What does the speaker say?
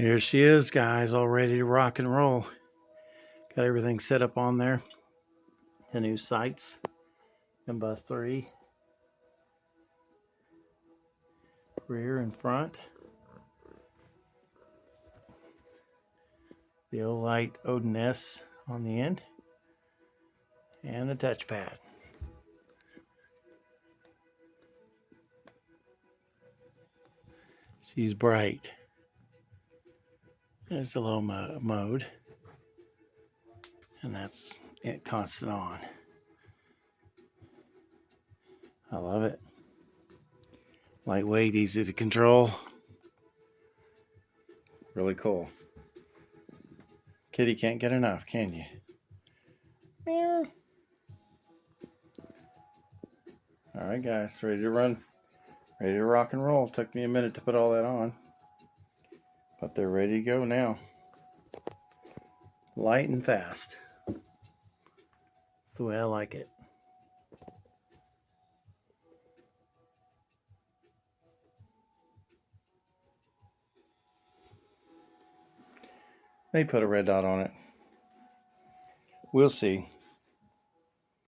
Here she is, guys, all ready to rock and roll. Got everything set up on there. The new sights, MBUS 3, rear and front. The Olight Odin S on the end. And the touchpad. She's bright. There's the low mode. And that's it, constant on. I love it. Lightweight, easy to control. Really cool. Kitty can't get enough, can you? Meow. Alright guys, ready to run. Ready to rock and roll. Took me a minute to put all that on. But they're ready to go now. Light and fast. That's the way I like it. They put a red dot on it. We'll see.